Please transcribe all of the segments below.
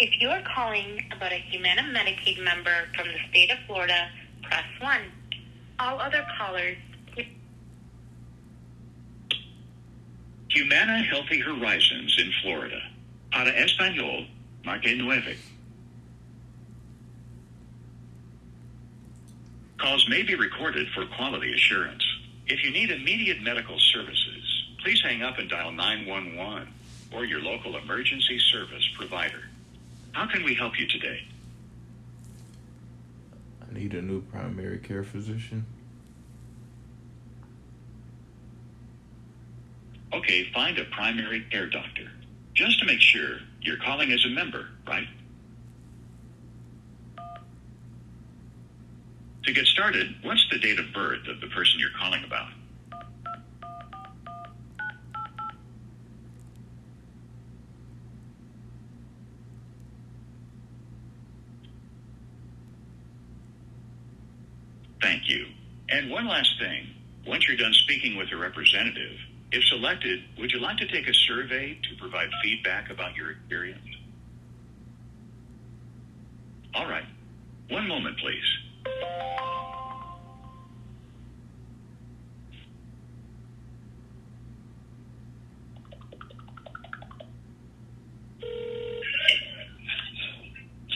If you are calling about a Humana Medicaid member from the state of Florida, press 1. All other callers... Humana Healthy Horizons in Florida. Para Español, marque 9. Calls may be recorded for quality assurance. If you need immediate medical services, please hang up and dial 911 or your local emergency service provider. How can we help you today? I need a new primary care physician. Okay, find a primary care doctor. Just to make sure, you're calling as a member, right? To get started, what's the date of birth of the person you're calling about? Thank you. And one last thing. Once you're done speaking with a representative, if selected, would you like to take a survey to provide feedback about your experience? All right. One moment, please.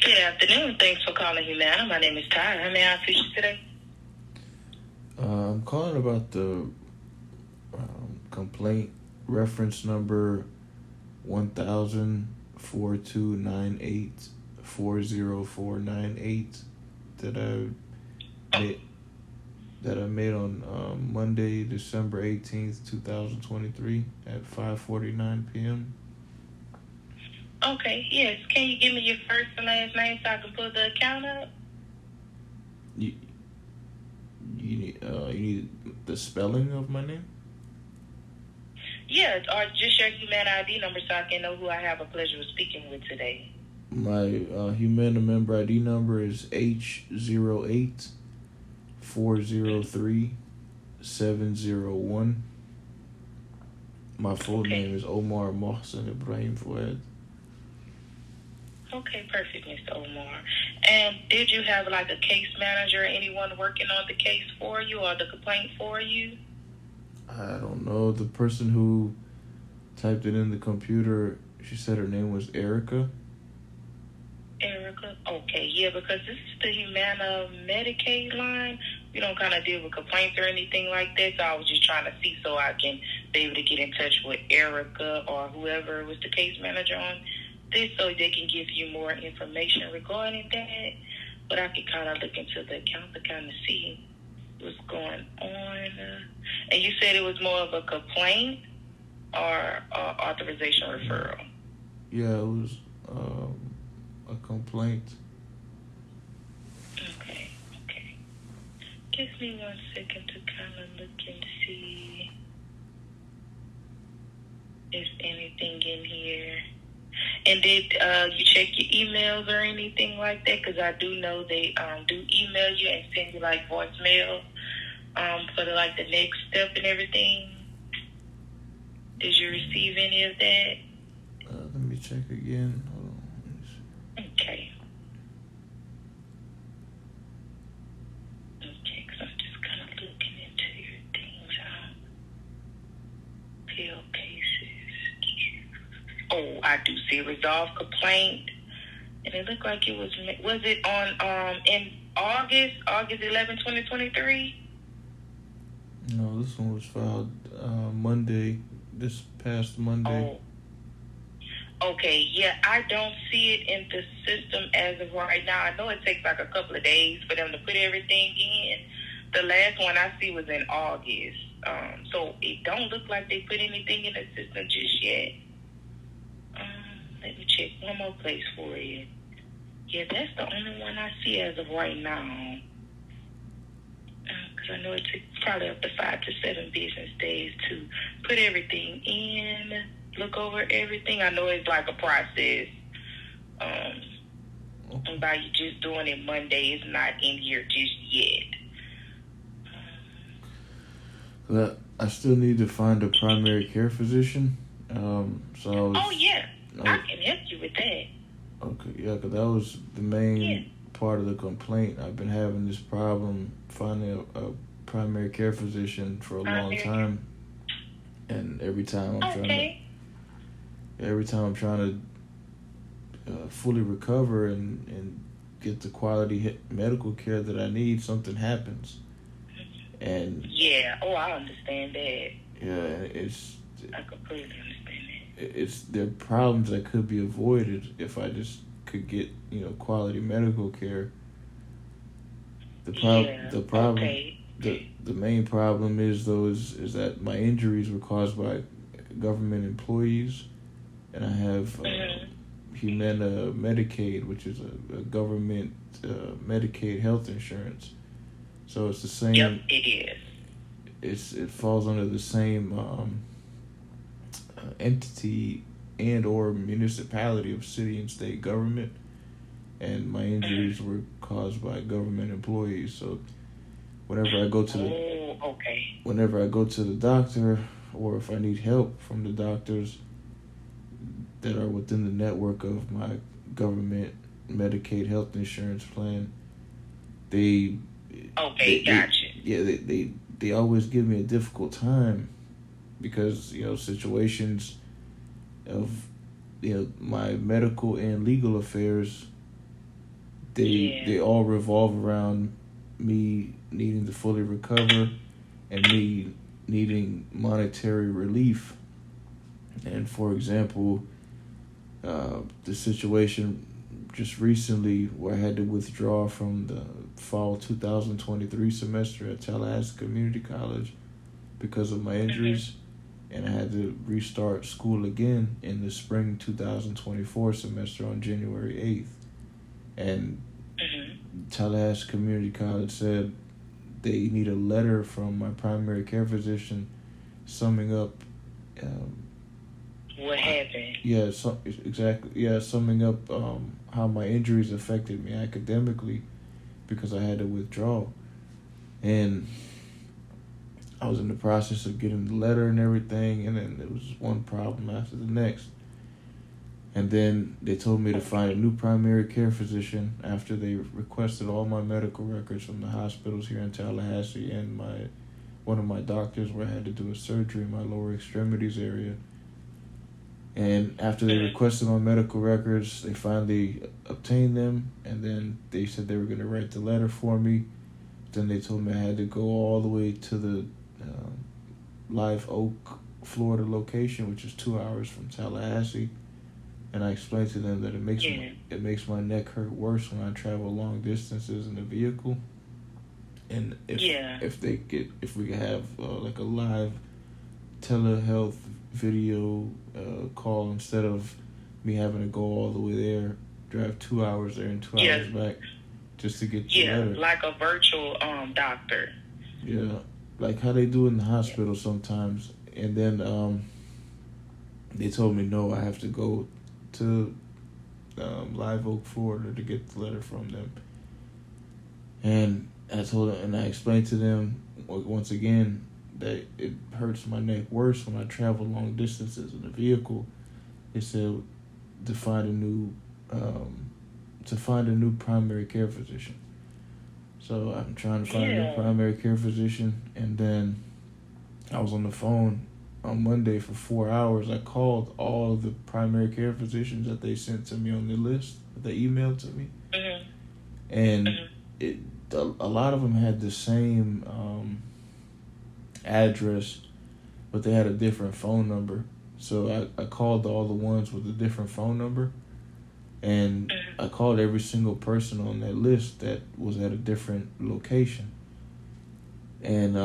Good afternoon. Thanks for calling Humana. My name is Tyra. How may I assist you today? I'm calling about the complaint reference number 1000-4298-40498 that I made on Monday, December 18th, 2023 at 5:49 p.m. Okay, yes. Can you give me your first and last name so I can pull the account up? You need the spelling of my name? Yeah, or just your Humana ID number so I can know who I have a pleasure of speaking with today. My Humana member ID number is H08-403-701. My full name is Omar Mohsen Ibrahim Fouad. Okay, perfect, Mr. Omar. And did you have like a case manager or anyone working on the case for you or the complaint for you? I don't know. The person who typed it in the computer, she said her name was Erica. Erica? Okay, yeah, because this is the Humana Medicaid line. We don't kind of deal with complaints or anything like that, so I was just trying to see so I can be able to get in touch with Erica or whoever was the case manager on this so they can give you more information regarding that. But I could kind of look into the account to kind of see what's going on. And you said it was more of a complaint or authorization referral? Yeah, it was a complaint. Okay. Give me 1 second to kind of look and see if anything in here. And did you check your emails or anything like that? Because I do know they do email you and send you like voicemail for the next step and everything. Did you receive any of that? Let me check again. Hold on. Okay, because I'm just kind of looking into your things. Appeal cases. Oh, I do see resolved complaint. And it looked like it was it on in August 11, 2023? No, this one was filed Monday, this past Monday. Oh. Okay, yeah, I don't see it in the system as of right now. I know it takes like a couple of days for them to put everything in. The last one I see was in August. So it don't look like they put anything in the system just yet. Let me check one more place for you. Yeah, that's the only one I see as of right now. Because I know it took probably up to 5 to 7 business days to put everything in, look over everything. I know it's like a process. And by you just doing it Monday, it's not in here just yet. I still need to find a primary care physician. Oh, yeah. I can help you with that. Okay, yeah, because that was the main part of the complaint. I've been having this problem finding a primary care physician for a long time, and every time I'm trying to fully recover and get the quality medical care that I need, something happens. And I understand that. Yeah, I completely understand that. There are problems that could be avoided if I just could get quality medical care. The main problem is that my injuries were caused by government employees, and I have Humana Medicaid, which is a government Medicaid health insurance. So it's the same. Yep, it is. It falls under the same entity and or municipality of city and state government, and my injuries were caused by government employees. So whenever I go to the doctor, or if I need help from the doctors that are within the network of my government Medicaid health insurance plan, they always give me a difficult time because situations of my medical and legal affairs, they all revolve around me needing to fully recover and me needing monetary relief. And for example, the situation just recently where I had to withdraw from the fall 2023 semester at Tallahassee Community College because of my injuries, and I had to restart school again in the spring 2024 semester on January 8th. And Tallahassee Community College said they need a letter from my primary care physician summing up what happened. Summing up how my injuries affected me academically because I had to withdraw. And I was in the process of getting the letter and everything, and then there was one problem after the next. And then they told me to find a new primary care physician after they requested all my medical records from the hospitals here in Tallahassee and one of my doctors where I had to do a surgery in my lower extremities area. And after they requested my medical records, they finally obtained them, and then they said they were going to write the letter for me. Then they told me I had to go all the way to the Live Oak, Florida location, which is 2 hours from Tallahassee. And I explained to them that it makes my neck hurt worse when I travel long distances in a vehicle. And if we could have like a live telehealth video call instead of me having to go all the way there, drive 2 hours there and 2 hours back just to get the letter. Like a virtual doctor. Yeah, like how they do in the hospital sometimes. And then they told me no, I have to go to Live Oak, Florida to get the letter from them. And I told them, and I explained to them once again that it hurts my neck worse when I travel long distances in a vehicle. They said to find a new primary care physician. So I'm trying to find a new primary care physician, and then I was on the phone on Monday for 4 hours. I called all of the primary care physicians that they sent to me on the list that they emailed to me, and a lot of them had the same address, but they had a different phone number. So I called all the ones with a different phone number, and I called every single person on that list that was at a different location, and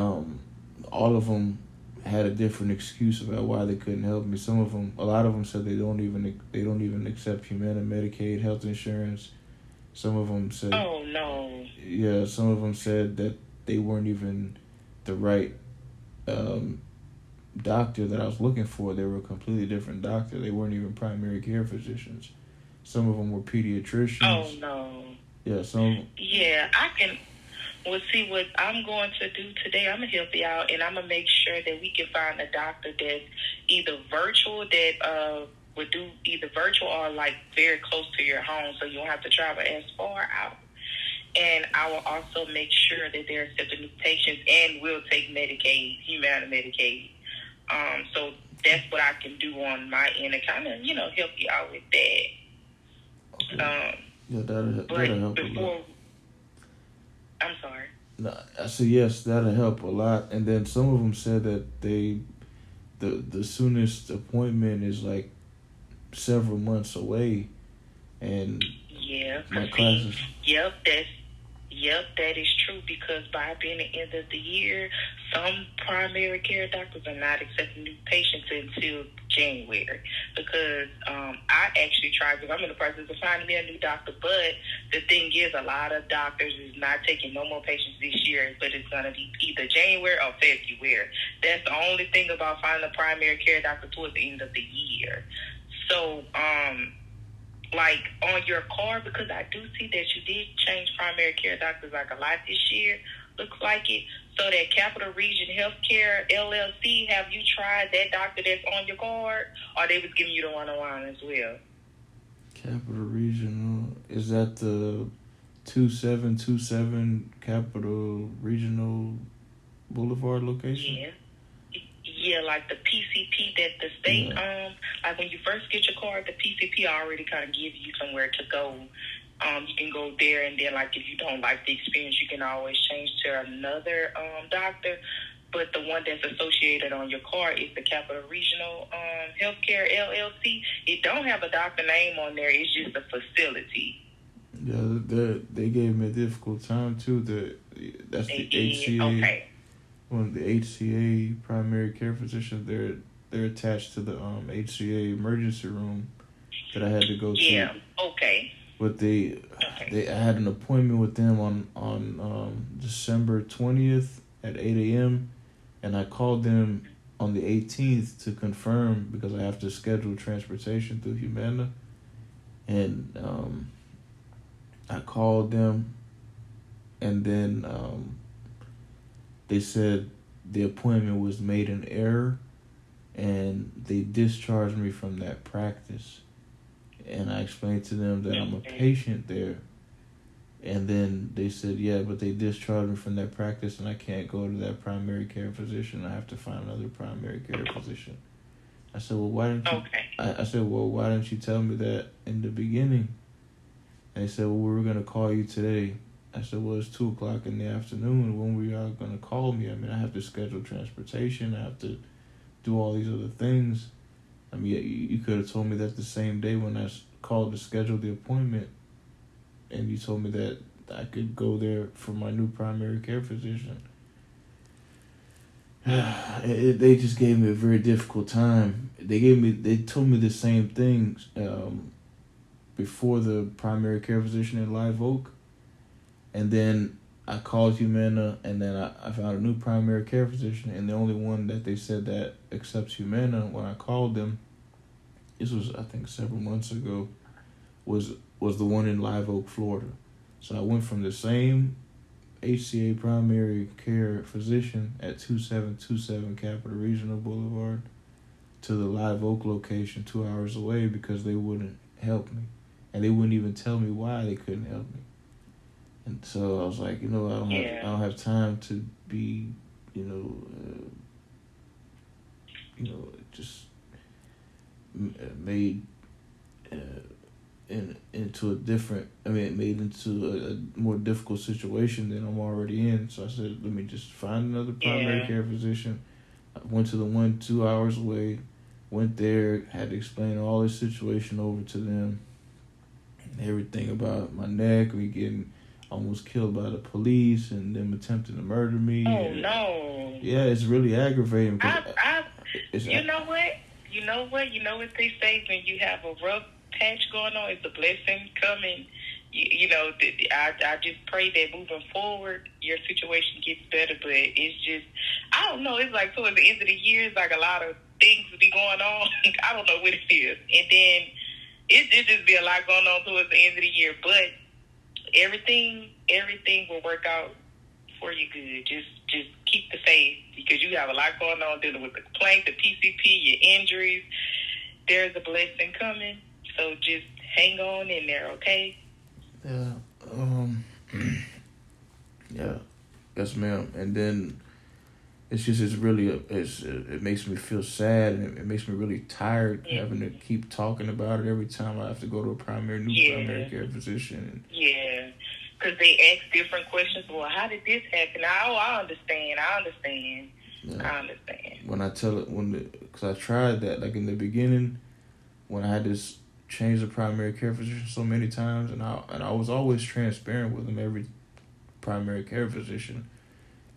all of them had a different excuse about why they couldn't help me. A lot of them said they don't even accept Humana Medicaid health insurance. Some of them said, "Oh no." Yeah, some of them said that they weren't even the right doctor that I was looking for. They were a completely different doctor. They weren't even primary care physicians. Some of them were pediatricians. Oh no. Yeah, some. Yeah, I can. Well, see, what I'm going to do today, I'm going to help you out, and I'm going to make sure that we can find a doctor that's either virtual, that would do either virtual or like very close to your home, so you don't have to travel as far out. And I will also make sure that they're accepting new patients and will take Medicaid, Humana Medicaid. So that's what I can do on my end to kind of, help you out with that. Okay. Yeah, that'll help a lot. I'm sorry. No, I said yes, that'll help a lot. And then some of them said that the soonest appointment is like several months away, and yeah, my classes. Yep, that is true, because by being the end of the year, some primary care doctors are not accepting new patients until January. Because I actually tried, because I'm in the process of finding me a new doctor, but the thing is, a lot of doctors is not taking no more patients this year, but it's going to be either January or February. That's the only thing about finding a primary care doctor towards the end of the year. So, like on your card, because I do see that you did change primary care doctors like a lot this year, looks like it. So that Capital Region Healthcare LLC, have you tried that doctor that's on your card, or they was giving you the one-on-one as well? Capital Regional, is that the 2727 Capital Regional Boulevard location? Yeah, like the PCP that the state, like when you first get your card, the PCP already kind of gives you somewhere to go. You can go there, and then, like, if you don't like the experience, you can always change to another doctor. But the one that's associated on your card is the Capital Regional Healthcare LLC. It don't have a doctor name on there. It's just a facility. Yeah, they gave me a difficult time, too. That's the HCA. Okay. One of the HCA primary care physicians, they're attached to the HCA emergency room that I had to go to. Yeah, okay. But I had an appointment with them on December 20th at 8 a.m. and I called them on the 18th to confirm, because I have to schedule transportation through Humana. And I called them, and then they said the appointment was made in error, and they discharged me from that practice. And I explained to them that I'm a patient there. And then they said, yeah, but they discharged me from that practice, and I can't go to that primary care physician. I have to find another primary care physician. I said, well, why didn't you? Okay. I said, well, why didn't you tell me that in the beginning? And they said, well, we were going to call you today. I said, well, it's 2:00 in the afternoon. When were y'all going to call me? I mean, I have to schedule transportation. I have to do all these other things. I mean, you could have told me that the same day when I called to schedule the appointment, and you told me that I could go there for my new primary care physician. They just gave me a very difficult time. They told me the same things before the primary care physician at Live Oak, and then I called Humana, and then I found a new primary care physician, and the only one that they said that accepts Humana when I called them, this was I think several months ago, was the one in Live Oak, Florida. So I went from the same HCA primary care physician at 2727 Capital Regional Boulevard to the Live Oak location 2 hours away, because they wouldn't help me, and they wouldn't even tell me why they couldn't help me. And so I was like, I don't have time to be, just made into a different. Made into a more difficult situation than I'm already in. So I said, let me just find another primary care physician. I went to the one 2 hours away. Went there, had to explain all this situation over to them. Everything about my neck, me getting almost killed by the police, and them attempting to murder me. Oh, no. Yeah, it's really aggravating. You know what? You know what they say when you have a rough patch going on? It's a blessing coming. I just pray that moving forward, your situation gets better, but it's just, I don't know. It's like towards the end of the year, it's like a lot of things will be going on. I don't know what it is. And then it just be a lot going on towards the end of the year, but everything will work out for you good. Just keep the faith, because you have a lot going on dealing with the complaint, the PCP, your injuries. there's a blessing coming. So just hang on in there, okay? Yeah. Yeah. Yes, ma'am. And then it makes me feel sad, and it makes me really tired having to keep talking about it every time I have to go to a primary care physician. Yeah. Because they ask different questions. Well, how did this happen? I understand. Yeah. I understand. When I tell it, because I tried that, like in the beginning, when I had to change the primary care physician so many times, and I was always transparent with them, every primary care physician,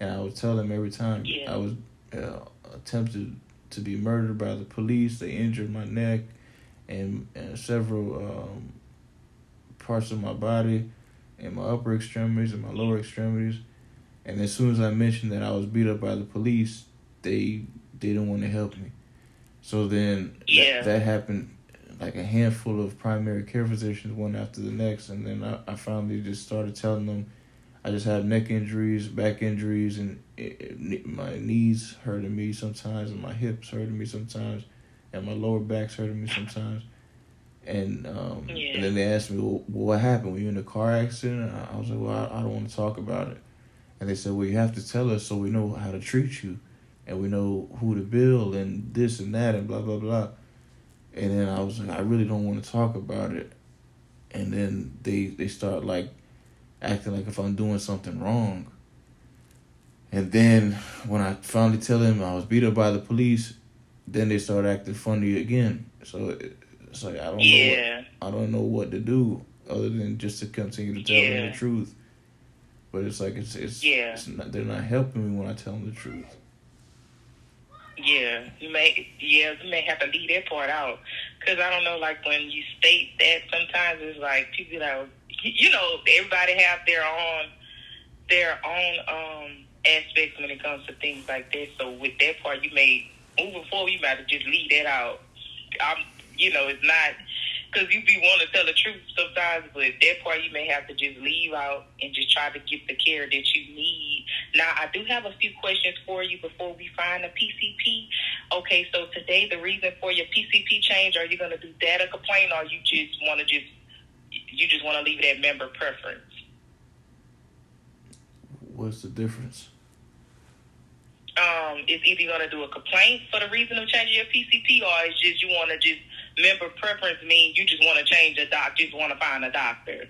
and I would tell them every time I was attempted to be murdered by the police. They injured my neck and several parts of my body, and my upper extremities and my lower extremities. And as soon as I mentioned that I was beat up by the police, they didn't want to help me. So then that happened, like a handful of primary care physicians, one after the next. And then I finally just started telling them I just have neck injuries, back injuries, and my knees hurting me sometimes, and my hips hurting me sometimes, and my lower back's hurting me sometimes. And then they asked me, well, what happened? Were you in a car accident? I was like, well, I don't want to talk about it. And they said, well, you have to tell us so we know how to treat you, and we know who to bill, and this and that, and blah, blah, blah. And then I was like, I really don't want to talk about it. And then they start like acting like if I'm doing something wrong. And then when I finally tell them I was beat up by the police, then they start acting funny again. So it's like I don't know what to do other than just to continue to tell them the truth. But it's like it's not, they're not helping me when I tell them the truth. Yeah, you may have to leave that part out, because I don't know, like when you state that, sometimes it's like people like, everybody have their own aspects when it comes to things like that. So with that part, moving forward, you might just leave that out. It's not, because you be wanting to tell the truth sometimes, but that part you may have to just leave out and just try to get the care that you need. Now, I do have a few questions for you before we find a PCP. Okay, so today the reason for your PCP change, are you going to do data complaint, or you just want to leave it at member preference? What's the difference? It's either going to do a complaint for the reason of changing your PCP, or it's just you want to just member preference means you just want to change the doc, just want to find a doctor.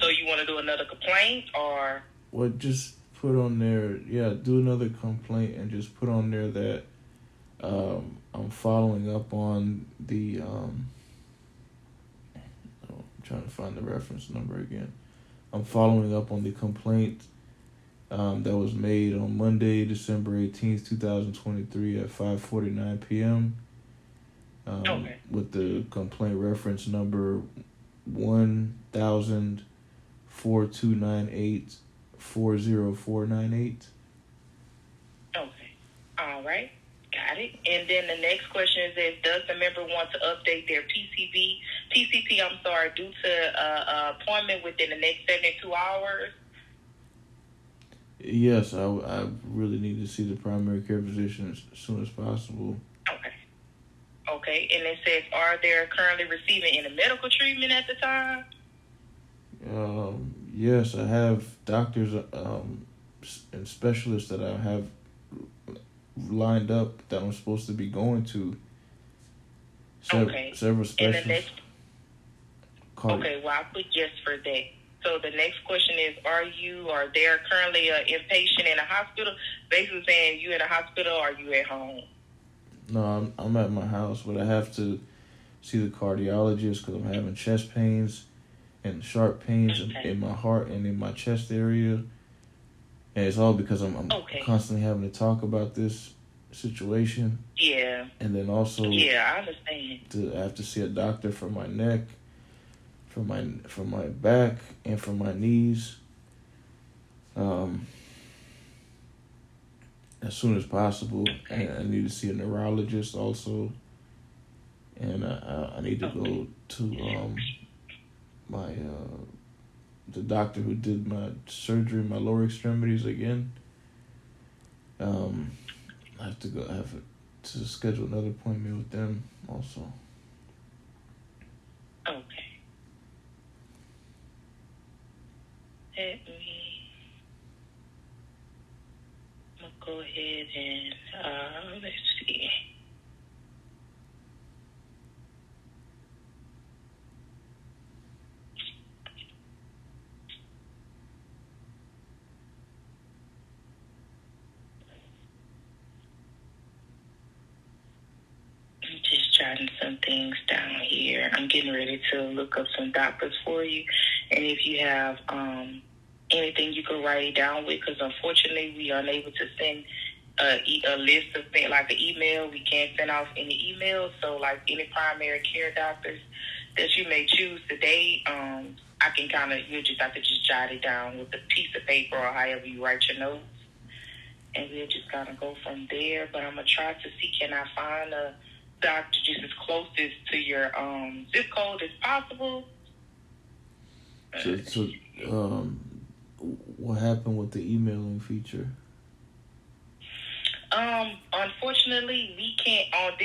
So you want to do another complaint, or? Well, just put on there, do another complaint and just put on there that I'm following up on the, I'm trying to find the reference number again. I'm following up on the complaint that was made on Monday, December 18th, 2023 at 5:49 p.m. With the complaint reference number 1000-4298-40498. Okay. All right. Got it. And then the next question is, does the member want to update their PCP, due to appointment within the next 72 hours? Yes, I really need to see the primary care physician as soon as possible. Okay, and it says, are they currently receiving any medical treatment at the time? Yes, I have doctors and specialists that I have lined up that I'm supposed to be going to. Several specialists. Okay, well, I'll put yes for that. So the next question is, are they currently an inpatient in a hospital? Basically saying, you in a hospital or are you at home? No, I'm at my house, but I have to see the cardiologist because I'm having chest pains and sharp pains in my heart and in my chest area. And it's all because I'm constantly having to talk about this situation. Yeah. And then also, I understand. I have to see a doctor for my neck, for my back, and for my knees. As soon as possible. And I need to see a neurologist also. And I need to go to the doctor who did my surgery in my lower extremities again. I have to to schedule another appointment with them also. Okay. I'm gonna go ahead and let's see. I'm just jotting some things down here. I'm getting ready to look up some doctors for you, and if you have anything you can write it down with, because unfortunately we are unable to send a list of things like an email. We can't send off any emails, so like any primary care doctors that you may choose today, I can kind of, you just have to just jot it down with a piece of paper or however you write your notes, and we'll just kind of go from there. But I'm gonna try to see, can I find a doctor just as closest to your zip code as possible. So what happened with the emailing feature? Unfortunately, we can't on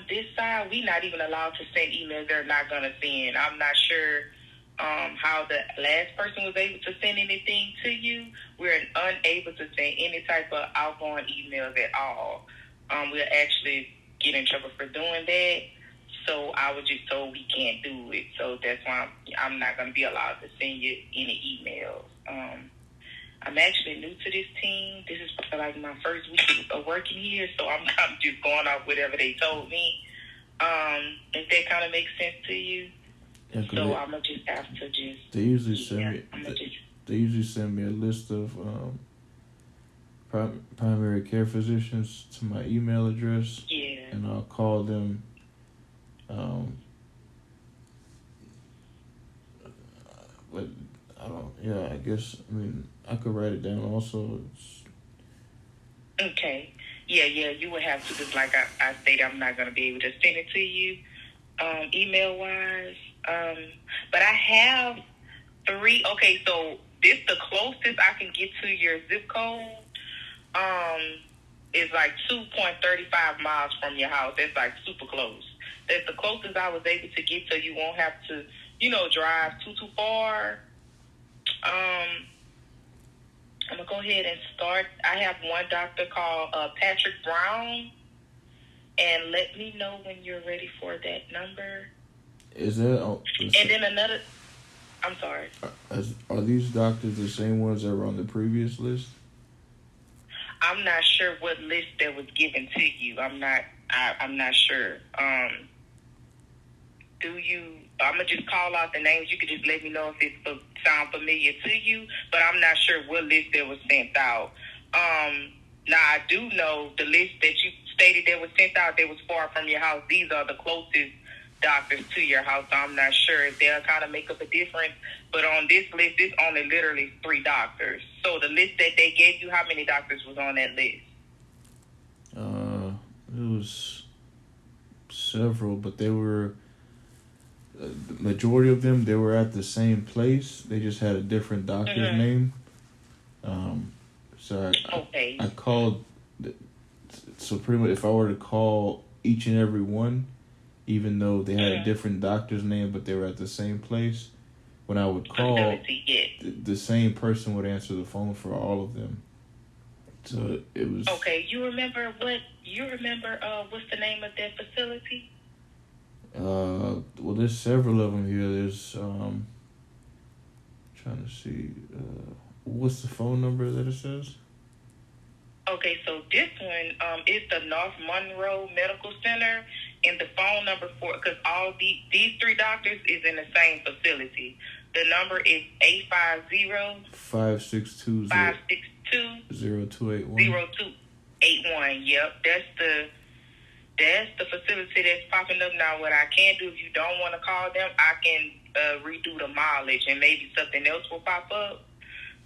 this side. We're not even allowed to send emails. They're not gonna send. I'm not sure how the last person was able to send anything to you. We're unable to send any type of outgoing emails at all. We'll actually get in trouble for doing that. So I was just told we can't do it. So that's why I'm not going to be allowed to send you any emails. I'm actually new to this team. This is like my first week of working here, so I'm just going off whatever they told me. If that kind of makes sense to you. Yeah, so I'm gonna just have to just. They usually send me. They usually send me a list of primary care physicians to my email address. Yeah. And I'll call them. But I don't. Yeah, I guess. I mean, I could write it down. Also. Okay. Yeah. You would have to, just like I stated, I'm not gonna be able to send it to you, email wise. But I have 3. Okay, so this the closest I can get to your zip code. Is like 2.35 miles from your house. That's like super close. That's the closest I was able to get, so you won't have to, drive too far. I'm gonna go ahead and start. I have one doctor called Patrick Brown, and let me know when you're ready for that number. Is that? And then another. I'm sorry. Are these doctors the same ones that were on the previous list? I'm not sure what list that was given to you. I'm not sure. I'm gonna just call out the names. You could just let me know if it sound familiar to you. But I'm not sure what list that was sent out. Now I do know the list that you stated that was sent out that was far from your house. These are the closest doctors to your house. So I'm not sure if they'll kind of make up a difference. But on this list, it's only literally 3 doctors. So the list that they gave you, how many doctors was on that list? It was several, but they were the majority of them. They were at the same place. They just had a different doctor's name. So I called. So pretty much, if I were to call each and every one, even though they had a different doctor's name, but they were at the same place, when I would call, the same person would answer the phone for all of them. So it was... Okay, you remember what's the name of that facility? Well, there's several of them here. There's, trying to see, what's the phone number that it says? Okay, so this one is the North Monroe Medical Center, and the phone number because all these 3 doctors is in the same facility. The number is 850-562-0281. 0281. Yep, that's the facility that's popping up now. What I can do, if you don't want to call them, I can redo the mileage, and maybe something else will pop up.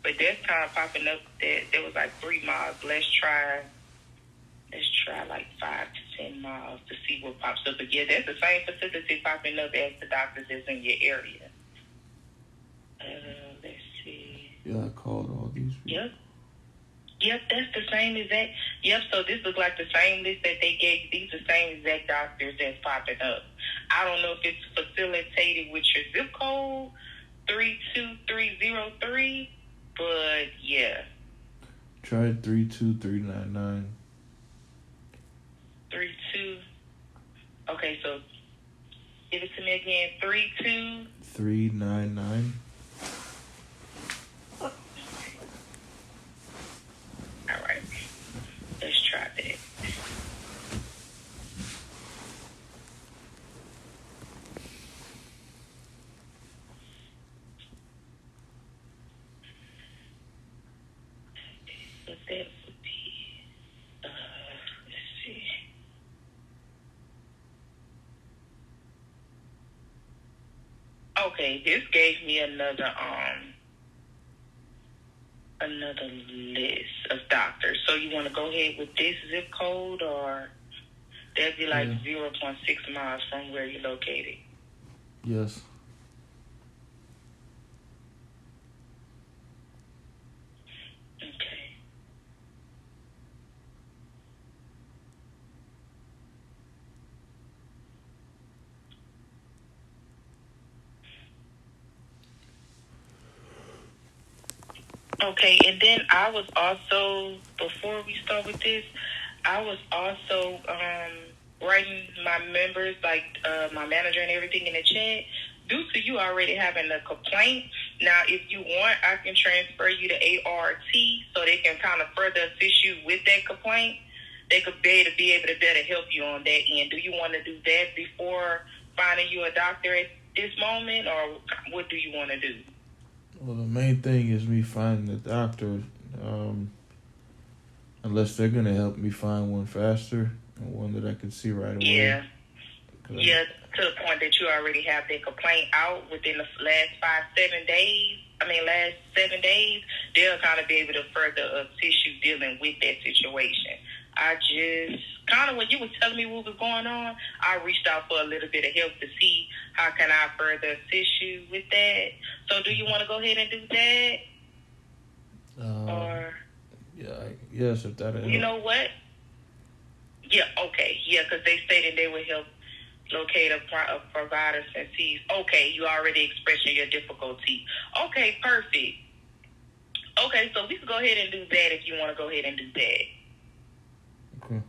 But that's kind of popping up. There was like 3 miles. Let's try like 5 to 10 miles to see what pops up. But yeah, that's the same facility popping up as the doctors that's in your area. Let's see. Yeah, I called all these people. Yep. Yep, that's the same exact. Yep, so this looks like the same list that they gave. These are the same exact doctors that's popping up. I don't know if it's facilitated with your zip code 32303, but yeah. Try 32399. 32. Okay, so give it to me again. 32. 399. All right, let's try that. So that would be, let's see. Okay, this gave me another list of doctors. So you want to go ahead with this zip code, or that'd be like 0.6 miles from where you're located? Yes. Okay. Okay, and then I was also, before we start with this, I was also writing my members, like my manager and everything in the chat. Due to you already having a complaint, now if you want, I can transfer you to ART so they can kind of further assist you with that complaint. They could be able to better help you on that end. Do you want to do that before finding you a doctor at this moment, or what do you want to do? Well, the main thing is me finding a doctor, unless they're going to help me find one faster and one that I can see right away. Yeah. Yeah, to the point that you already have that complaint out within the last 7 days, they'll kind of be able to further assist you dealing with that situation. I just, kind of when you were telling me what was going on, I reached out for a little bit of help to see how can I further assist you with that. So do you want to go ahead and do that? Or yes, if that helps. You know what? Yeah, okay. Yeah, because they stated they would help locate a provider since he's okay. You already expressing your difficulty. Okay, perfect. Okay, so we can go ahead and do that if you want to go ahead and do that. Okay.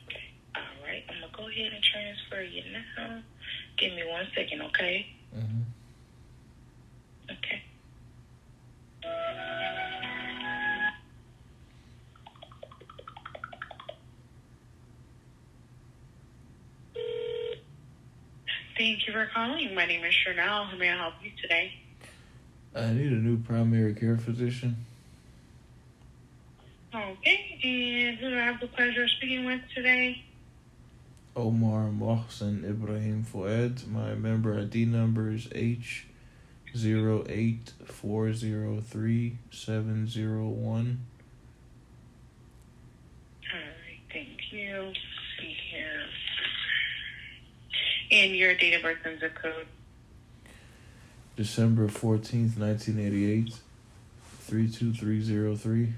Okay. All right. I'm gonna go ahead and transfer you now. Give me 1 second, okay? Mm-hmm. Okay. Thank you for calling. My name is Chanel. How may I help you today? I need a new primary care physician. Okay, and who do I have the pleasure of speaking with today? Omar Mohsen Ibrahim Fouad. My member ID number is H08403701. Alright, thank you. Let's see here. And your date of birth and zip code? December 14th, 1988. 32303.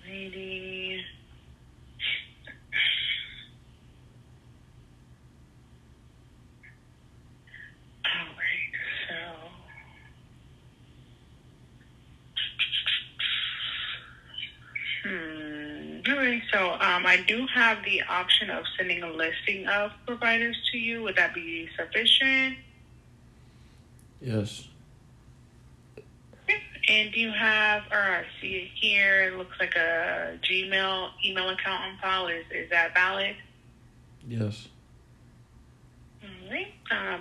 Alrighty. Alright, so alright, so I do have the option of sending a listing of providers to you. Would that be sufficient? Yes. And do you have, or I see it here, it looks like a Gmail email account on file. Is that valid? Yes. All right.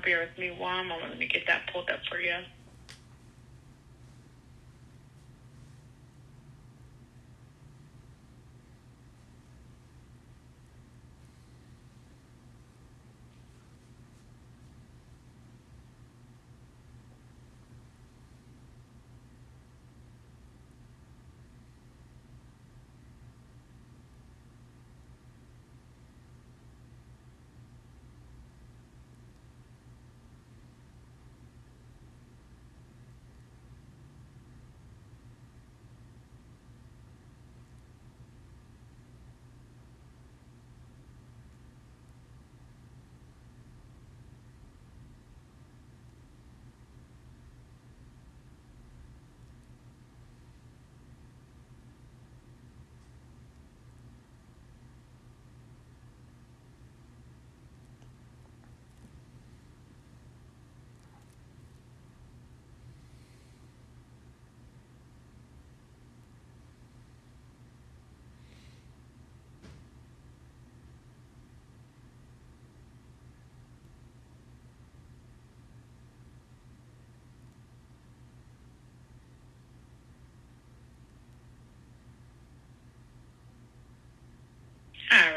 Bear with me one moment. Let me get that pulled up for you.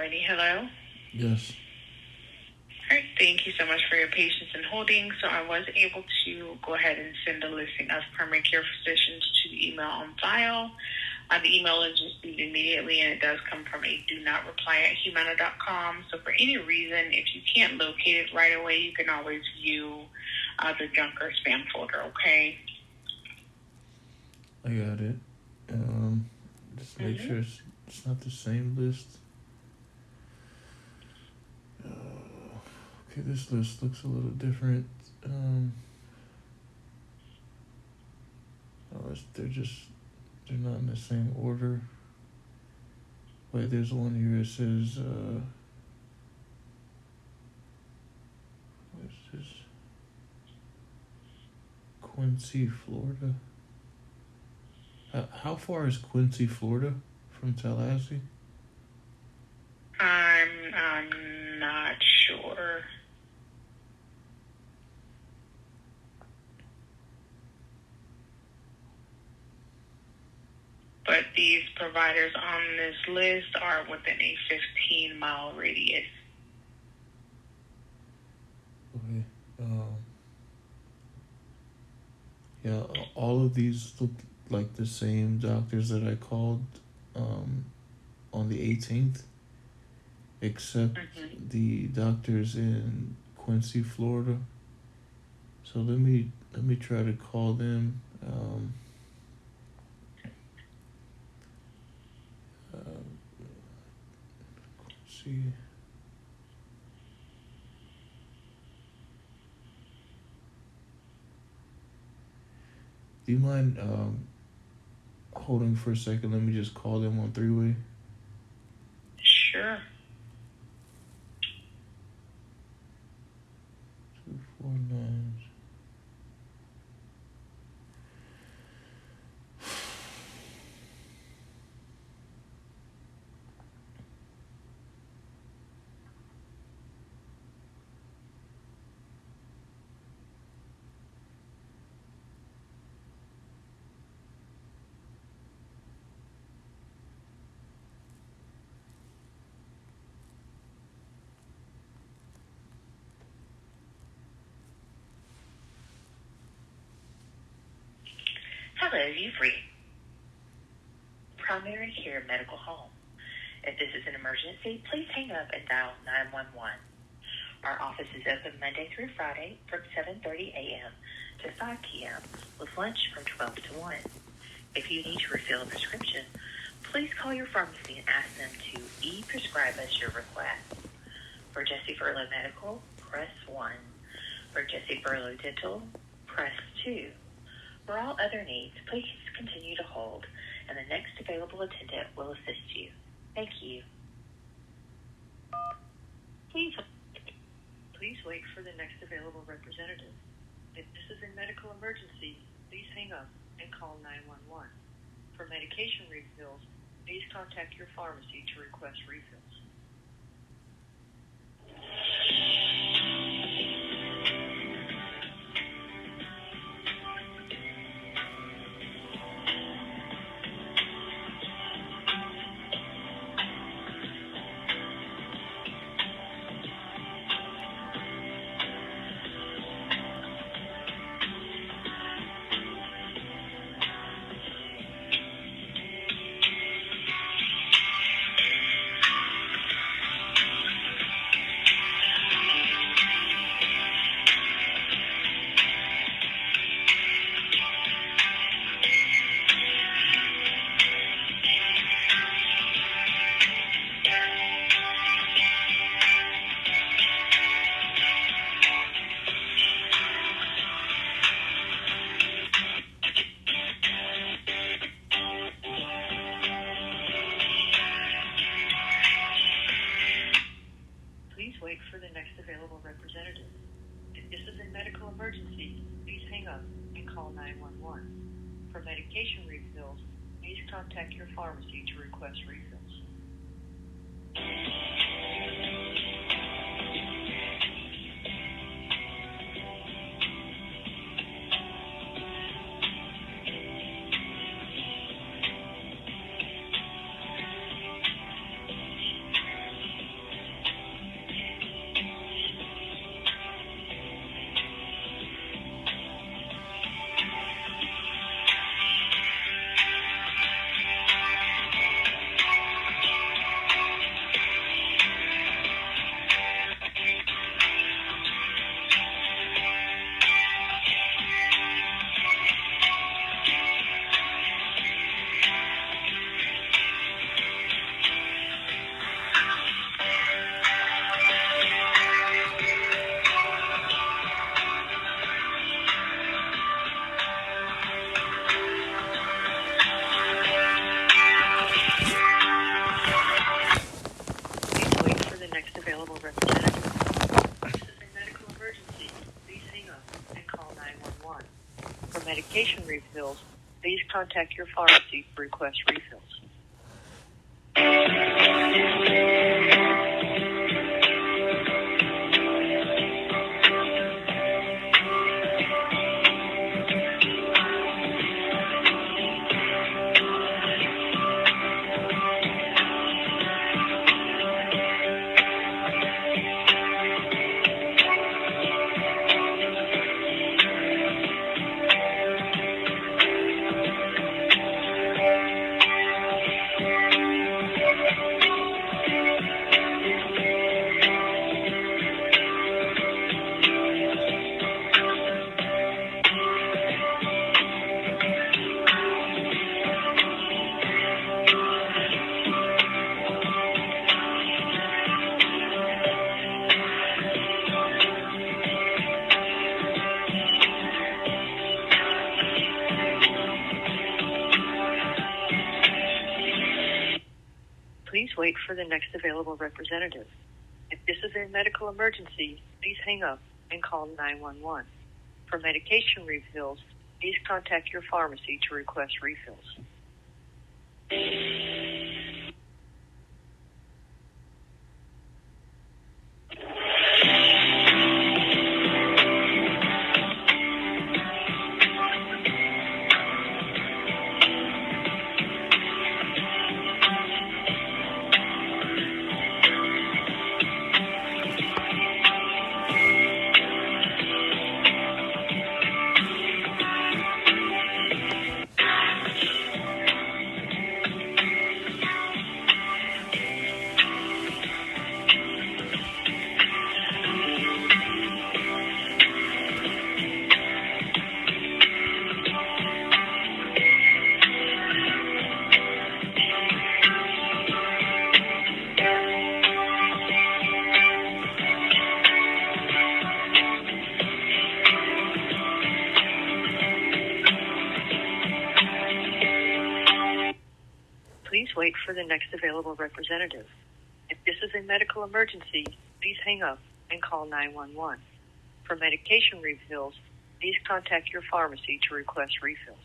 Alrighty, hello. Yes. Alright, thank you so much for your patience in holding. So I was able to go ahead and send a listing of primary care physicians to the email on file. The email is received immediately, and it does come from a do not reply at Humana.com. So for any reason, if you can't locate it right away, you can always view the junk or spam folder, okay? I got it. Just make sure it's not the same list. Okay, this list looks a little different. They're not in the same order. Wait, there's one here that says, what is this? Quincy, Florida. How far is Quincy, Florida from Tallahassee? I'm not sure. But these providers on this list are within a 15-mile radius. Okay. Yeah, all of these look like the same doctors that I called on the 18th, except the doctors in Quincy, Florida. So let me try to call them. See. Do you mind holding for a second? Let me just call them on three-way. Sure. 249. Hello, you've reached Primary Care Medical Home. If this is an emergency, please hang up and dial 911. Our office is open Monday through Friday from 7:30 a.m. to 5 p.m. with lunch from 12 to 1. If you need to refill a prescription, please call your pharmacy and ask them to e-prescribe us your request. For Jesse Furlow Medical, press 1. For Jesse Furlow Dental, press 2. For all other needs, please continue to hold, and the next available attendant will assist you. Thank you. Please wait for the next available representative. If this is a medical emergency, please hang up and call 911. For medication refills, please contact your pharmacy to request refills. Wait for the next available representative. If this is a medical emergency, please hang up and call 911. For medication refills, please contact your pharmacy to request refills. medication refills, please contact your pharmacy to request refills. Please wait for the next available representative. If this is a medical emergency, please hang up and call 911. For medication refills, please contact your pharmacy to request refills. Please wait for the next available representative. If this is a medical emergency, please hang up and call 911. For medication refills, please contact your pharmacy to request refills.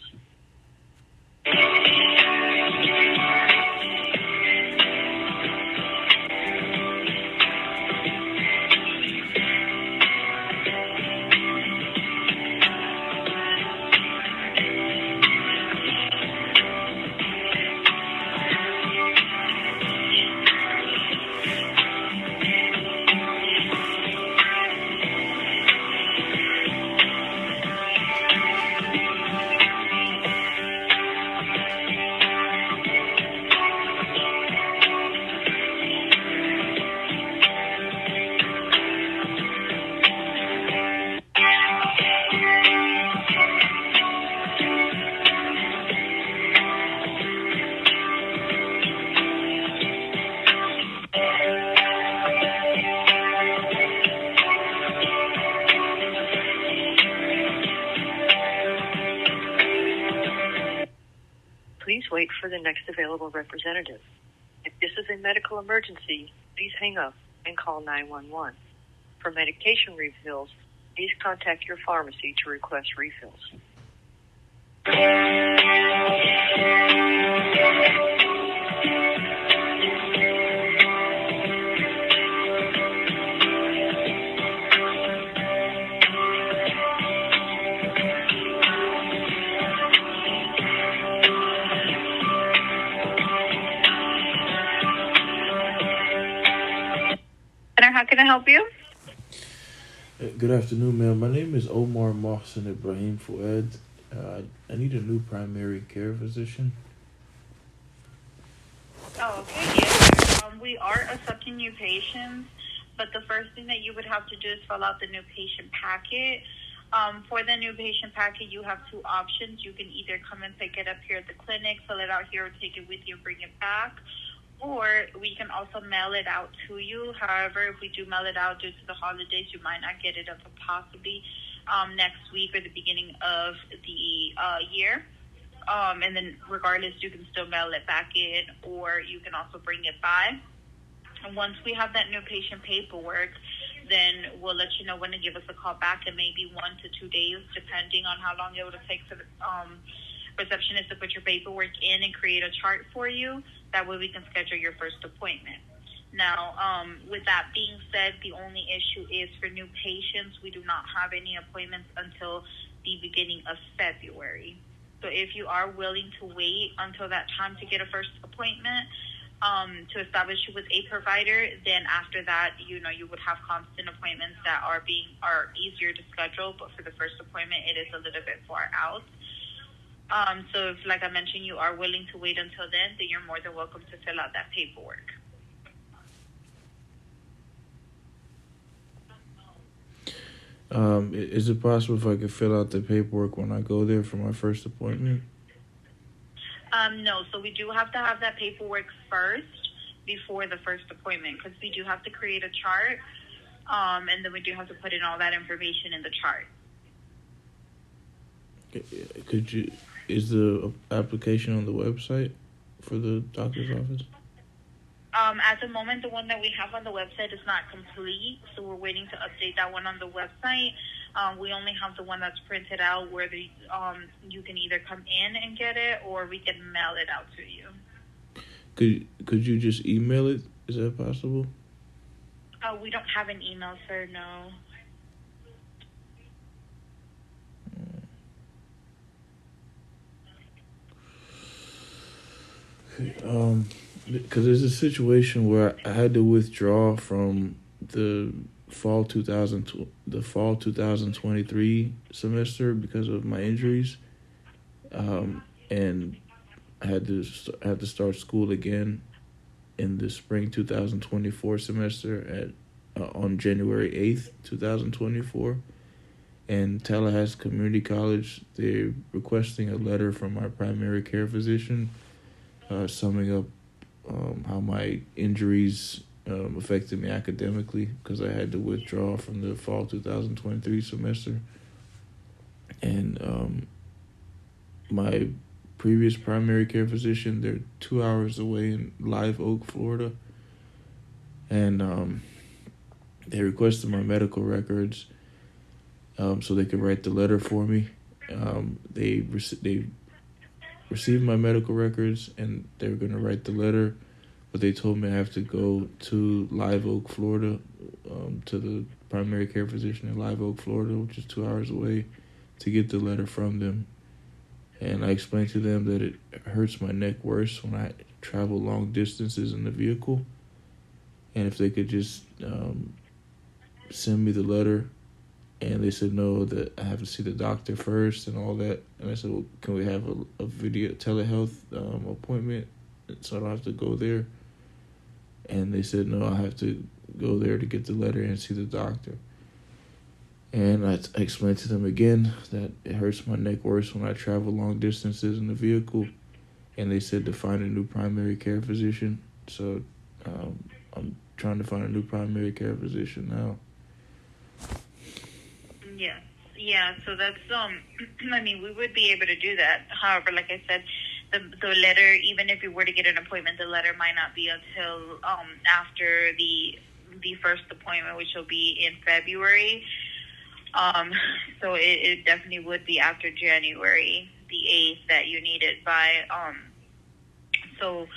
Please wait for the next available representative. If this is a medical emergency, please hang up and call 911. For medication refills, please contact your pharmacy to request refills. How can I help you? Good afternoon, ma'am. My name is Omar Mohsen Ibrahim Fuad. I need a new primary care physician. Oh, okay, yes. We are accepting new patients, but the first thing that you would have to do is fill out the new patient packet. For the new patient packet, you have two options. You can either come and pick it up here at the clinic, fill it out here, or take it with you and bring it back. Or we can also mail it out to you. However, if we do mail it out due to the holidays, you might not get it until possibly next week or the beginning of the year. And then regardless, you can still mail it back in, or you can also bring it by. And once we have that new patient paperwork, then we'll let you know when to give us a call back, and maybe 1 to 2 days, depending on how long it would take for the receptionist to put your paperwork in and create a chart for you. That way we can schedule your first appointment. Now, with that being said, the only issue is for new patients, we do not have any appointments until the beginning of February. So if you are willing to wait until that time to get a first appointment, to establish you with a provider, then after that, you would have constant appointments that are easier to schedule, but for the first appointment, it is a little bit far out. So if, like I mentioned, you are willing to wait until then you're more than welcome to fill out that paperwork. Is it possible if I could fill out the paperwork when I go there for my first appointment? No, so we do have to have that paperwork first before the first appointment, because we do have to create a chart, and then we do have to put in all that information in the chart. Is the application on the website for the doctor's office? At the moment, the one that we have on the website is not complete, so we're waiting to update that one on the website. We only have the one that's printed out where you can either come in and get it, or we can mail it out to you. Could you just email it? Is that possible? We don't have an email, sir, no. Because there's a situation where I had to withdraw from the fall 2023 semester because of my injuries, and I had to start school again in the spring 2024 semester on January 8th, 2024. And Tallahassee Community College, they're requesting a letter from my primary care physician summing up how my injuries affected me academically, because I had to withdraw from the fall 2023 semester. And my previous primary care physician, they're 2 hours away in Live Oak, Florida. And they requested my medical records so they could write the letter for me. They received my medical records, and they were going to write the letter, but they told me I have to go to Live Oak, Florida, to the primary care physician in Live Oak, Florida, which is 2 hours away, to get the letter from them. And I explained to them that it hurts my neck worse when I travel long distances in the vehicle, and if they could just send me the letter. And they said no, that I have to see the doctor first and all that. And I said, well, can we have a video telehealth appointment so I don't have to go there? And they said no, I have to go there to get the letter and see the doctor. And I explained to them again that it hurts my neck worse when I travel long distances in the vehicle. And they said to find a new primary care physician. So I'm trying to find a new primary care physician now. Yeah, so that's, I mean, we would be able to do that. However, like I said, the letter, even if we were to get an appointment, the letter might not be until after the first appointment, which will be in February. So it definitely would be after January the 8th that you need it by. So,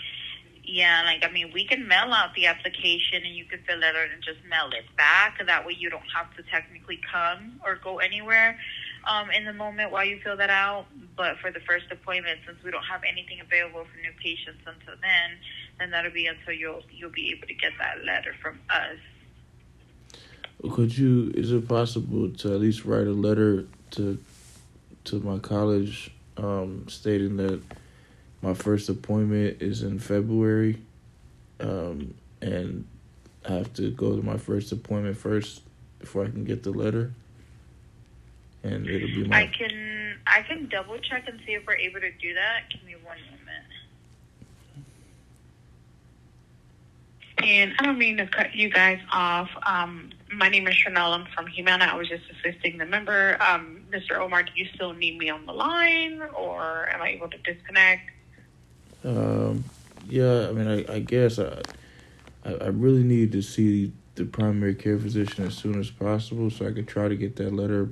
yeah, like, I mean, we can mail out the application and you can fill it out and just mail it back. That way you don't have to technically come or go anywhere in the moment while you fill that out. But for the first appointment, since we don't have anything available for new patients until then that'll be until you'll be able to get that letter from us. Is it possible to at least write a letter to my college stating that my first appointment is in February, and I have to go to my first appointment first before I can get the letter? And it'll be my... I can double check and see if we're able to do that. Give me 1 moment. And I don't mean to cut you guys off. My name is Chanel. I'm from Humana. I was just assisting the member. Mr. Omar, do you still need me on the line, or am I able to disconnect? Yeah, I mean, I guess I really need to see the primary care physician as soon as possible, so I could try to get that letter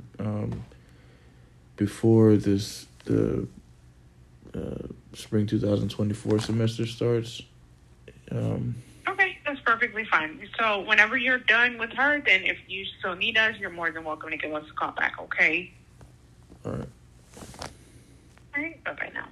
before the spring 2024 semester starts. Okay, that's perfectly fine. So whenever you're done with her, then if you still need us, you're more than welcome to give us a call back, okay? All right. All right, bye-bye now.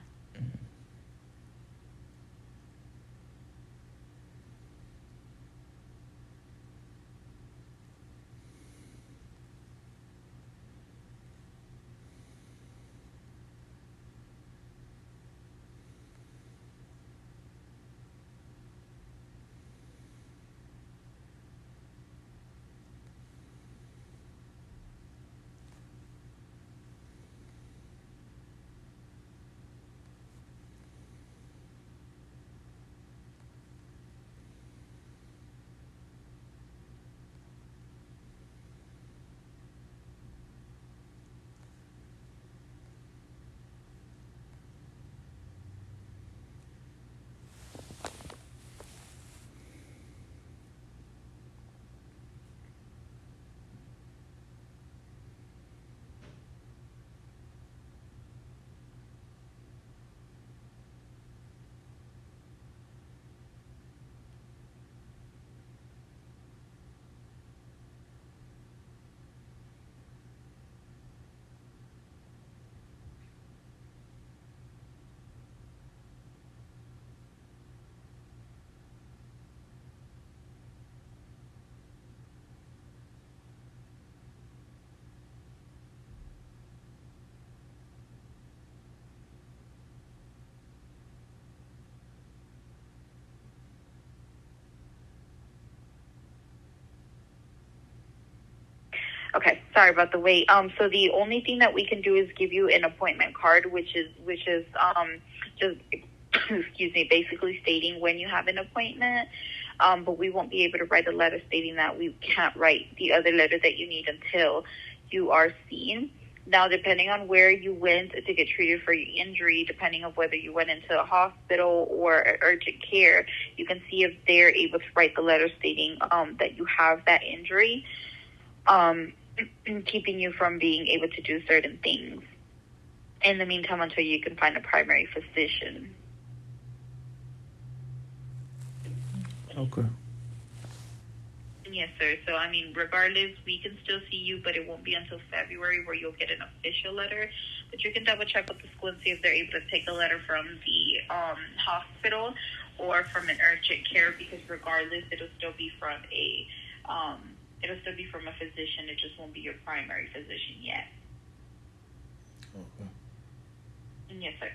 Okay, sorry about the wait. So the only thing that we can do is give you an appointment card, which is just excuse me, basically stating when you have an appointment. But we won't be able to write a letter stating that. We can't write the other letter that you need until you are seen. Now, depending on where you went to get treated for your injury, depending on whether you went into a hospital or urgent care, you can see if they're able to write the letter stating that you have that injury. Keeping you from being able to do certain things in the meantime until you can find a primary physician. Okay. Yes, sir. So, I mean, regardless, we can still see you, but it won't be until February where you'll get an official letter. But you can double check with the school and see if they're able to take a letter from the hospital or from an urgent care, because regardless, it'll still be from a physician. It just won't be your primary physician yet. Okay. Yes, sir.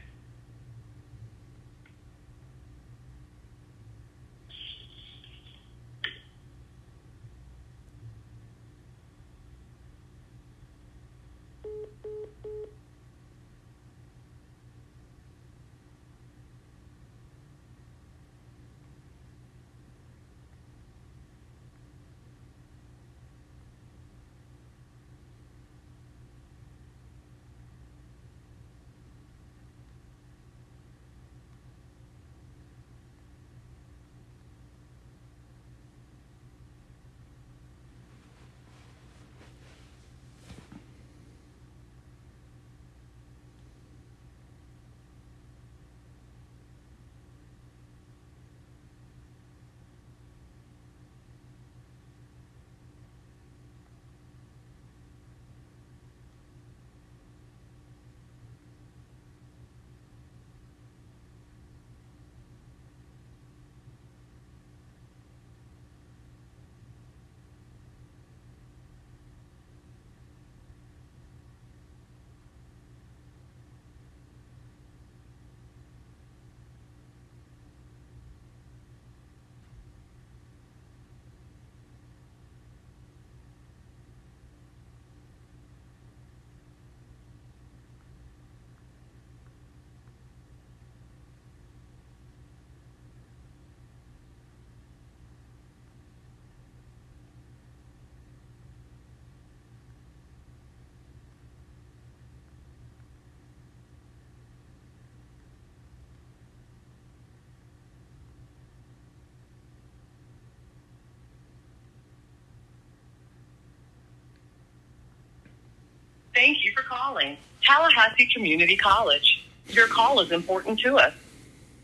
calling Tallahassee Community College. Your call is important to us.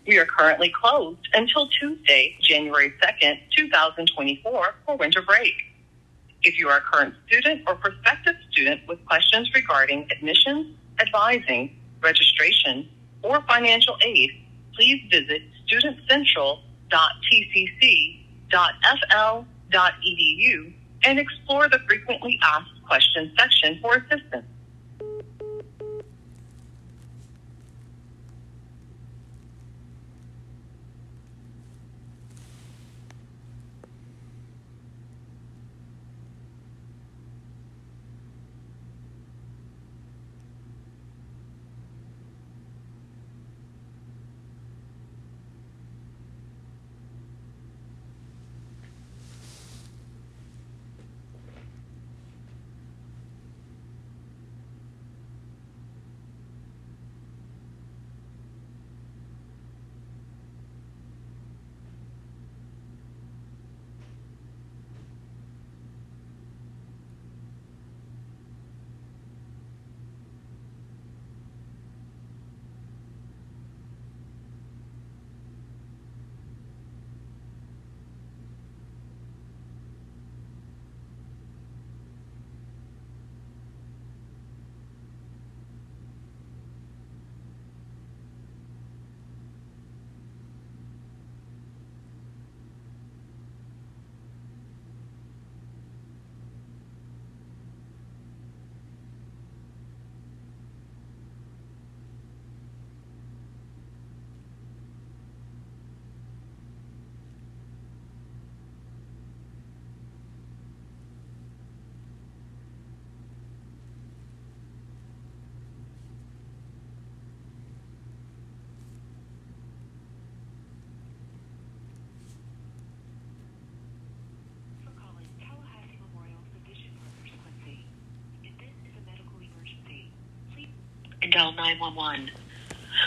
We are currently closed until Tuesday, January 2nd, 2024 for winter break. If you are a current student or prospective student with questions regarding admissions, advising, registration, or financial aid, please visit studentcentral.tcc.fl.edu and explore the frequently asked questions section for assistance. And dial 911.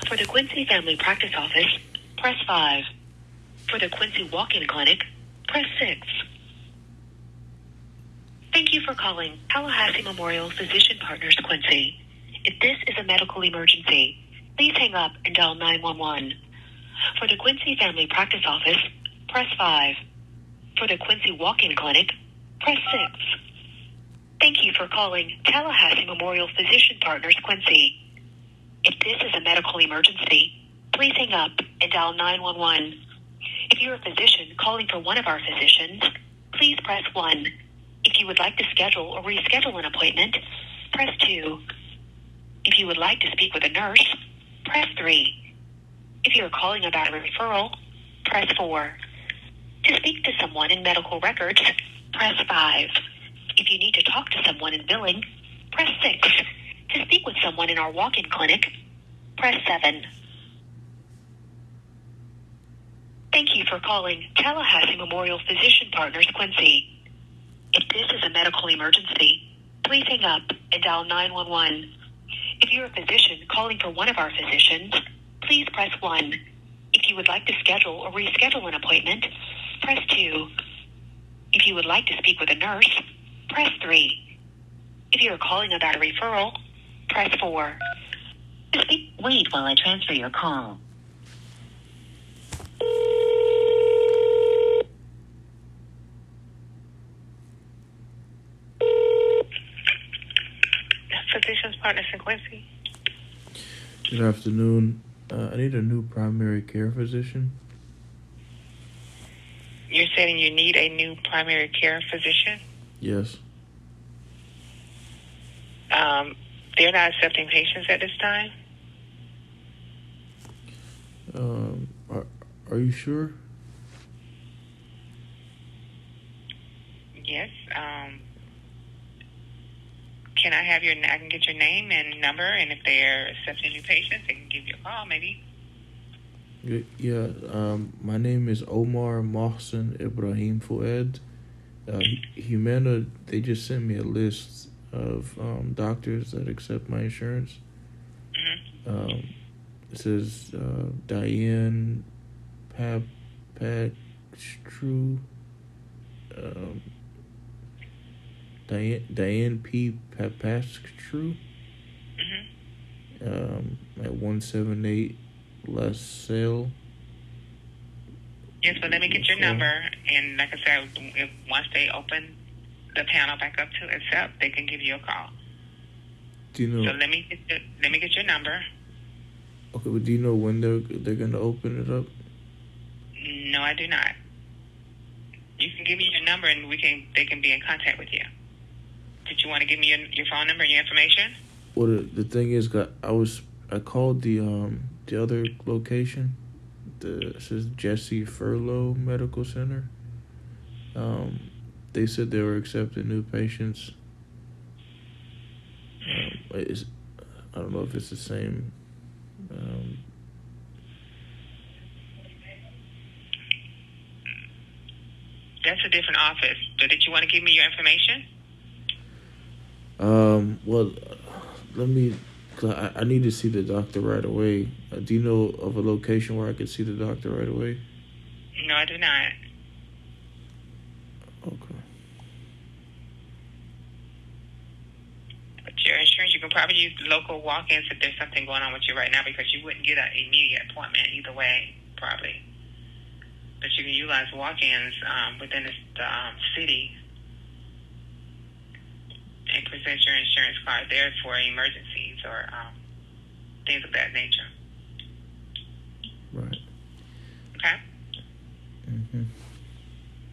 For the Quincy Family Practice Office, press 5. For the Quincy Walk-In Clinic, press 6. Thank you for calling Tallahassee Memorial Physician Partners Quincy. If this is a medical emergency, please hang up and dial 911. For the Quincy Family Practice Office, press 5. For the Quincy Walk-In Clinic, press 6. Thank you for calling Tallahassee Memorial Physician Partners Quincy. If this is a medical emergency, please hang up and dial 911. If you're a physician calling for one of our physicians, please press 1. If you would like to schedule or reschedule an appointment, press 2. If you would like to speak with a nurse, press 3. If you are calling about a referral, press 4. To speak to someone in medical records, press 5. If you need to talk to someone in billing, press 6. To speak with someone in our walk-in clinic, press 7. Thank you for calling Tallahassee Memorial Physician Partners Quincy. If this is a medical emergency, please hang up and dial 911. If you're a physician calling for one of our physicians, please press 1. If you would like to schedule or reschedule an appointment, press 2. If you would like to speak with a nurse, press 3. If you are calling about a referral, press 4. Wait while I transfer your call. Physicians Partners in Quincy. Good afternoon. I need a new primary care physician. You're saying you need a new primary care physician? Yes. They're not accepting patients at this time? Are you sure? Yes. Can I have I can get your name and number, and if they're accepting new patients, they can give you a call, maybe? Yeah. My name is Omar Mohsen Ibrahim Fuad. Humana, they just sent me a list of doctors that accept my insurance. Mm-hmm. It says Diane Papastrew, Diane P. Papastrew, at 178 LaSalle. Yes, but let me get your number, and like I said, if once they open the panel back up to accept, they can give you a call. Do you know? So let me get your number. Okay, but do you know when they're gonna open it up? No, I do not. You can give me your number, and they can be in contact with you. Did you want to give me your phone number and your information? Well, the thing is, I called the other location. It says Jesse Furlow Medical Center. They said they were accepting new patients. I don't know if it's the same. That's a different office. So did you want to give me your information? Well, let me. Cause I need to see the doctor right away. Do you know of a location where I could see the doctor right away? No, I do not. Okay. But your insurance, you can probably use local walk-ins if there's something going on with you right now, because you wouldn't get an immediate appointment either way, probably. But you can utilize walk-ins within the city and present your insurance card there for emergencies or things of that nature. Right. Okay? Mm-hmm.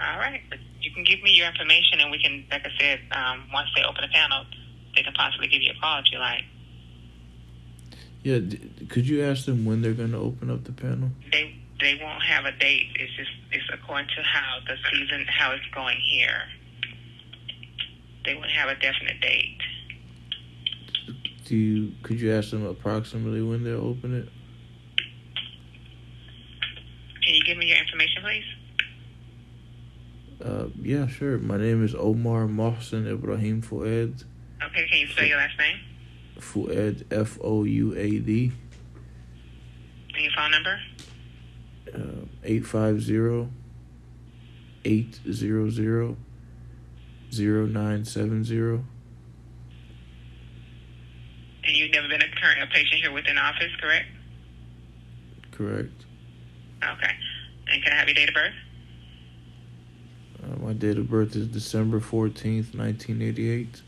All right. But you can give me your information, and we can, like I said, once they open the panel, they can possibly give you a call if you like. Yeah, could you ask them when they're going to open up the panel? They won't have a date. It's according to how it's going here. They wouldn't have a definite date. Could you ask them approximately when they'll open it? Can you give me your information, please? Yeah, sure. My name is Omar Mohsen Ibrahim Fouad. Okay, can you spell your last name? Fouad, Fouad. And your phone number? 850-800-0970. And you've never been a patient here within the office, correct? Correct. Okay. And can I have your date of birth? My date of birth is December 14th, 1988.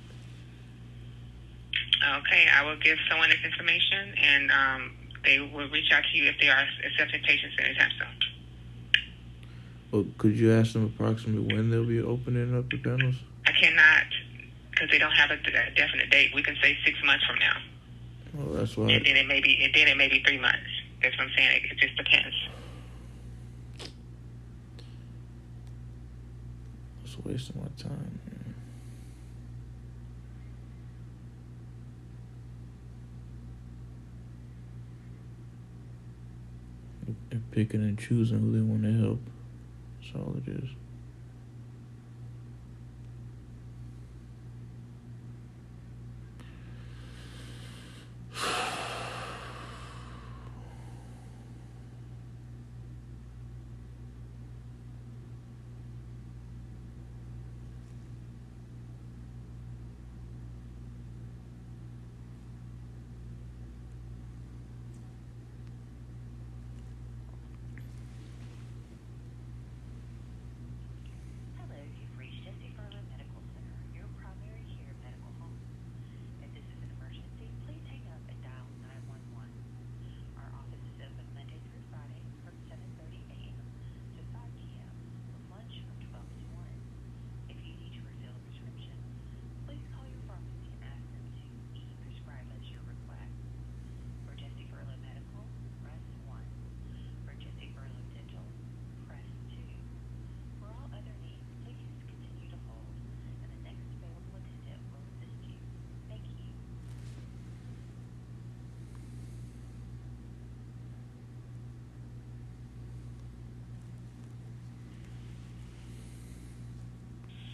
Okay, I will give someone this information, and they will reach out to you if they are accepting patients anytime soon. Well, could you ask them approximately when they'll be opening up the panels? I cannot, because they don't have a definite date. We can say 6 months from now. Well, that's why. And then it may be 3 months. That's what I'm saying. It just depends. It's wasting my time, man. They're picking and choosing who they want to help. That's all it is.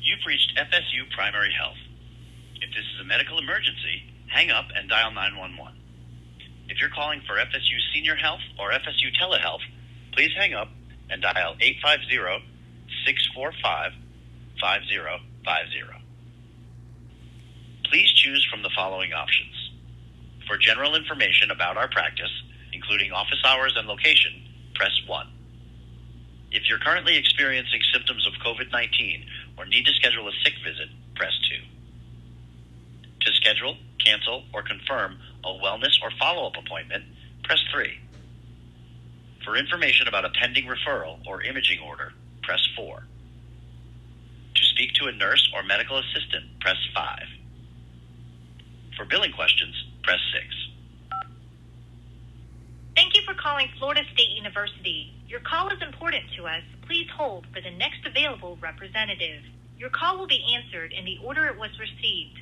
You've reached FSU Primary Health. If this is a medical emergency, hang up and dial 911. If you're calling for FSU Senior Health or FSU Telehealth, please hang up and dial 850-645-5050. Please choose from the following options. For general information about our practice, including office hours and location, press 1. If you're currently experiencing symptoms of COVID-19 or need to schedule a sick visit, press 2. To schedule, cancel, or confirm a wellness or follow-up appointment, press 3. For information about a pending referral or imaging order, press 4. To speak to a nurse or medical assistant, press 5. For billing questions, press 6. Thank you for calling Florida State University. Your call is important to us. Please hold for the next available representative. Your call will be answered in the order it was received.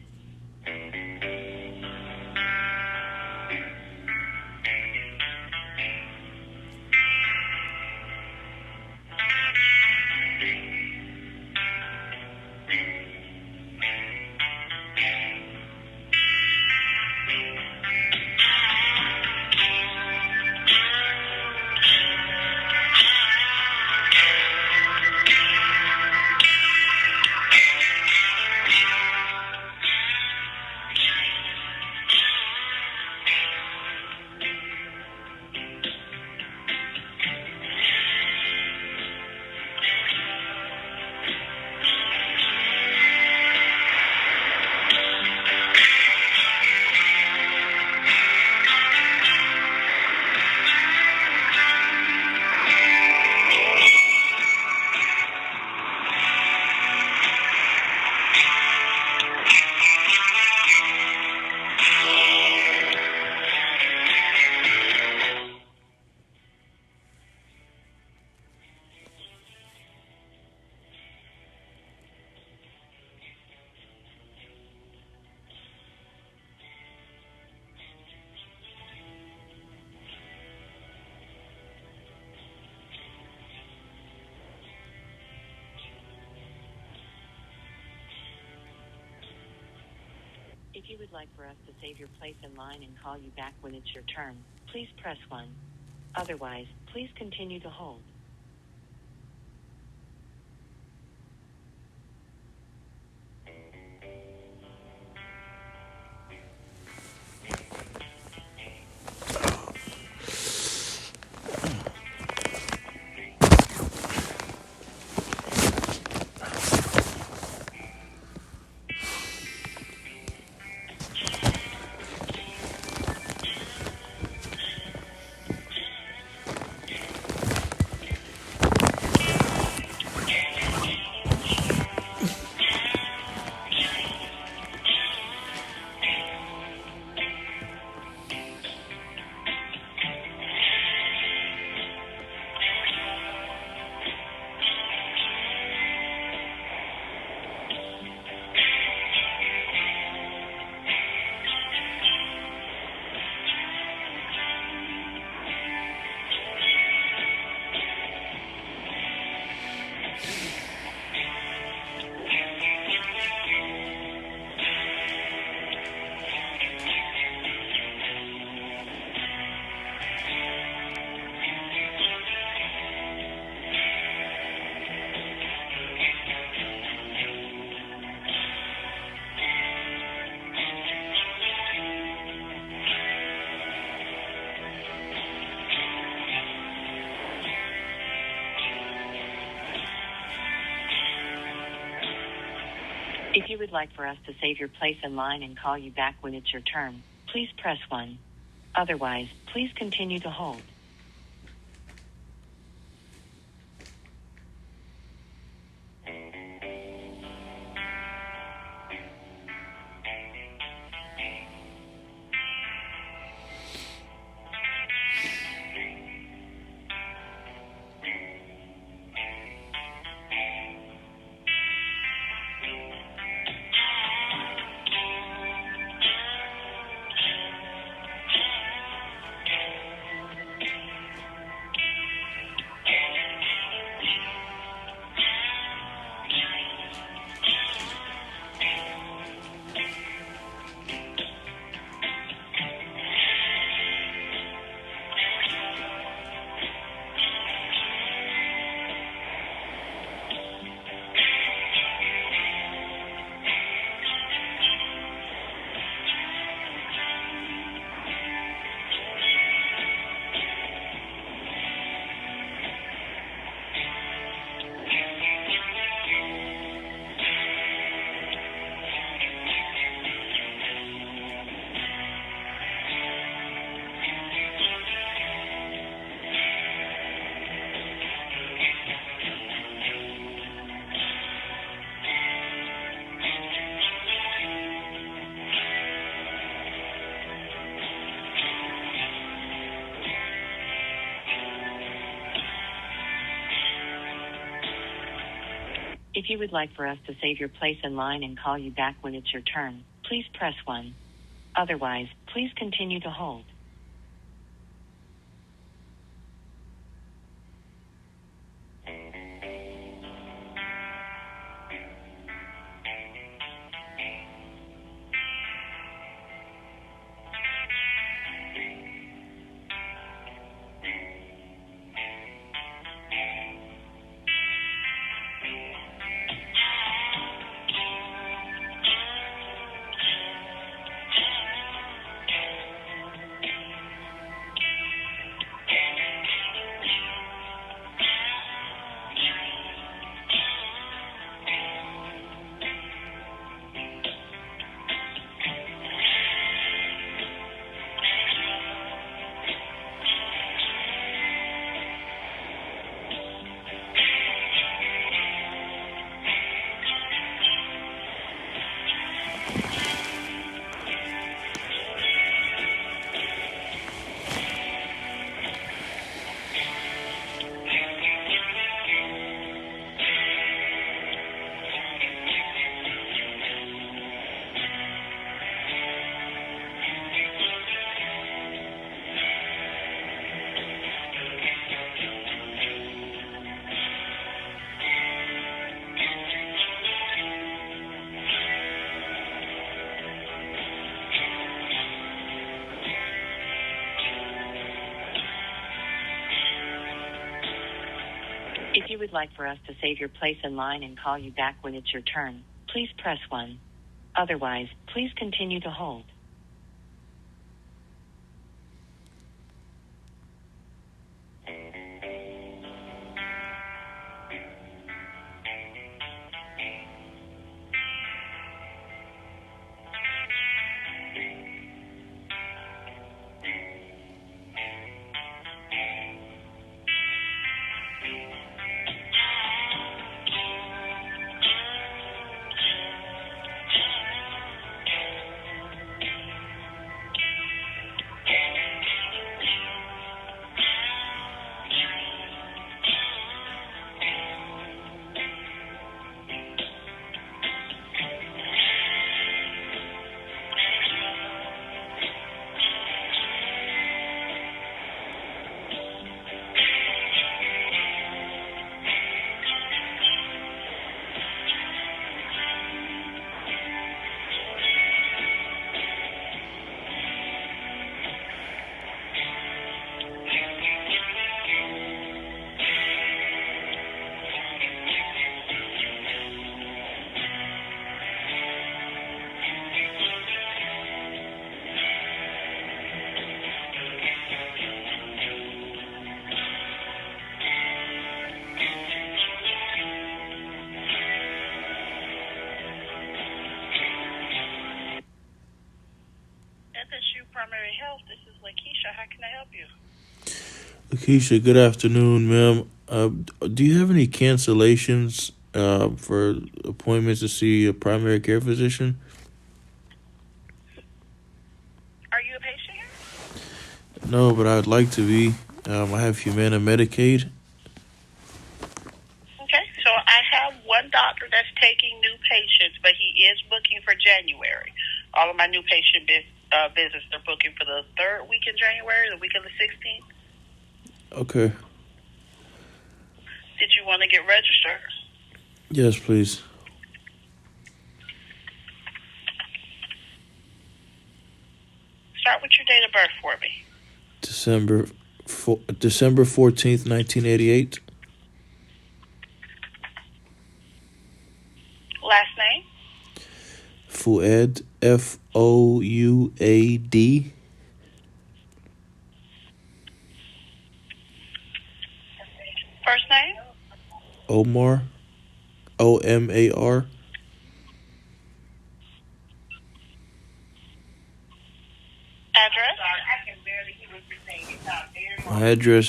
If you would like for us to save your place in line and call you back when it's your turn, please press 1. Otherwise, please continue to hold. If you would like for us to save your place in line and call you back when it's your turn, please press 1. Otherwise, please continue to hold. If you would like for us to save your place in line and call you back when it's your turn, please press 1. Otherwise, please continue to hold. If you would like for us to save your place in line and call you back when it's your turn, please press 1. Otherwise, please continue to hold. Primary Health. This is Lakeisha. How can I help you? Lakeisha, good afternoon, ma'am. Do you have any cancellations for appointments to see a primary care physician? Are you a patient here? No, but I'd like to be. I have Humana Medicaid. Okay, so I have one doctor that's taking new patients, but he is booking for January. All of my new patient visits are booking for the third week in January, the week of the 16th. Okay. Did you want to get registered? Yes, please. Start with your date of birth for me. December 14th, 1988. Last name? Fouad, Fouad. First name? Omar, Omar. Address? My address